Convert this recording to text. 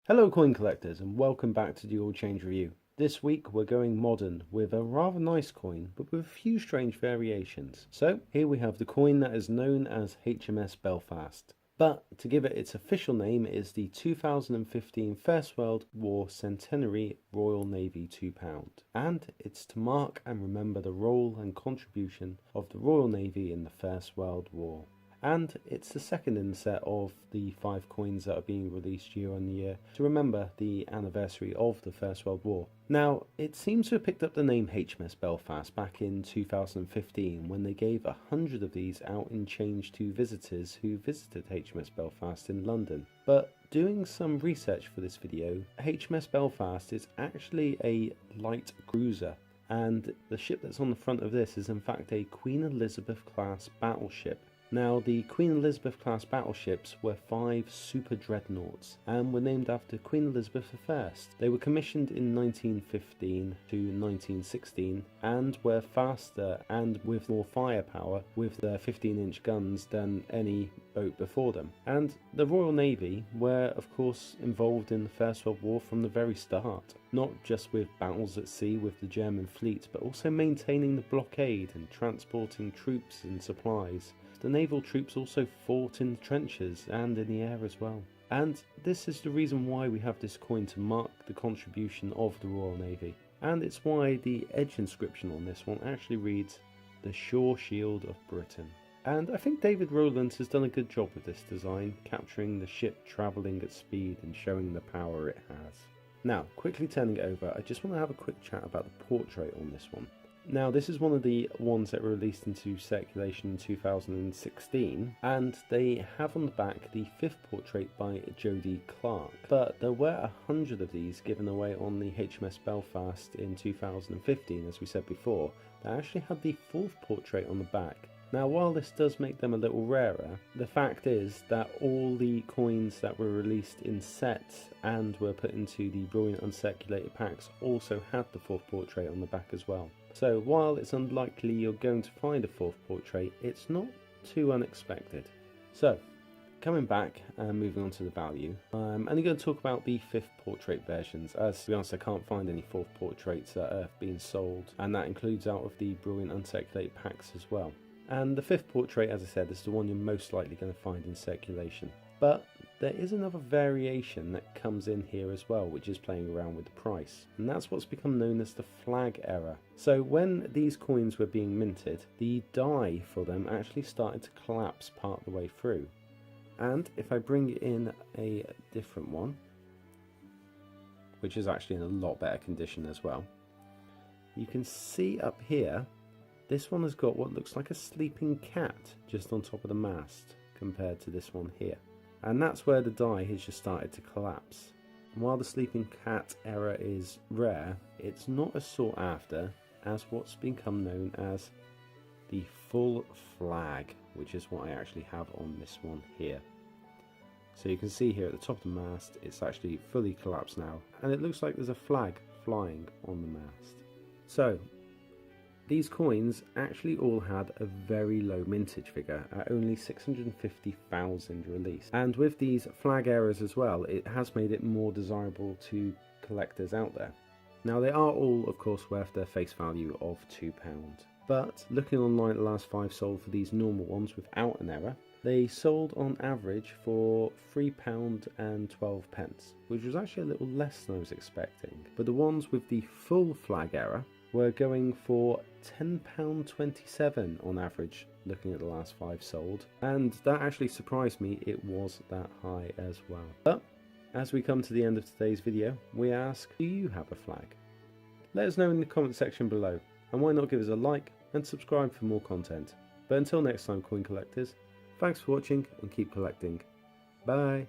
Hello coin collectors and welcome back to the All Change Review. This week we're going modern with a rather nice coin but with a few strange variations. So here we have the coin that is known as HMS Belfast. But to give it its official name is the 2015 First World War Centenary Royal Navy £2. And it's to mark and remember the role and contribution of the Royal Navy in the First World War. And it's the second in the set of the 5 coins that are being released year on year to remember the anniversary of the First World War. Now, it seems to have picked up the name HMS Belfast back in 2015 when they gave 100 of these out in change to visitors who visited HMS Belfast in London. But doing some research for this video, HMS Belfast is actually a light cruiser. And the ship that's on the front of this is in fact a Queen Elizabeth class battleship. Now, the Queen Elizabeth class battleships were 5 super dreadnoughts and were named after Queen Elizabeth I. They were commissioned in 1915 to 1916 and were faster and with more firepower with their 15-inch guns than any boat before them. And the Royal Navy were of course involved in the First World War from the very start, not just with battles at sea with the German fleet but also maintaining the blockade and transporting troops and supplies. The naval troops also fought in the trenches and in the air as well. And this is the reason why we have this coin to mark the contribution of the Royal Navy. And it's why the edge inscription on this one actually reads, "The Sure Shield of Britain." And I think David Rowland has done a good job with this design, capturing the ship travelling at speed and showing the power it has. Now, quickly turning it over, I just want to have a quick chat about the portrait on this one. Now, this is one of the ones that were released into circulation in 2016, and they have on the back the 5th portrait by Jodie Clark. But there were 100 of these given away on the HMS Belfast in 2015, as we said before, that actually had the 4th portrait on the back. Now, while this does make them a little rarer, the fact is that all the coins that were released in sets and were put into the brilliant uncirculated packs also had the 4th portrait on the back as well. So while it's unlikely you're going to find a 4th portrait, it's not too unexpected. So, coming back and moving on to the value, I'm only going to talk about the 5th portrait versions, as to be honest I can't find any 4th portraits that are being sold, and that includes out of the brilliant uncirculated packs as well. And the 5th portrait, as I said, is the one you're most likely going to find in circulation. But there is another variation that comes in here as well, which is playing around with the price. And that's what's become known as the flag error. So when these coins were being minted, the die for them actually started to collapse part of the way through. And if I bring in a different one, which is actually in a lot better condition as well, you can see up here, this one has got what looks like a sleeping cat just on top of the mast compared to this one here. And that's where the die has just started to collapse. And while the sleeping cat error is rare, it's not as sought after as what's become known as the full flag, which is what I actually have on this one here. So you can see here at the top of the mast, it's actually fully collapsed now, and it looks like there's a flag flying on the mast. So these coins actually all had a very low mintage figure at only 650,000 released. And with these flag errors as well, it has made it more desirable to collectors out there. Now, they are all, of course, worth their face value of £2. But looking online at the last 5 sold for these normal ones without an error, they sold on average for £3.12, which was actually a little less than I was expecting. But the ones with the full flag error were going for £10.27 on average, looking at the last 5 sold, and that actually surprised me it was that high as well. But as we come to the end of today's video, we ask, do you have a flag? Let us know in the comment section below, and why not give us a like and subscribe for more content. But until next time, coin collectors, thanks for watching and keep collecting. Bye!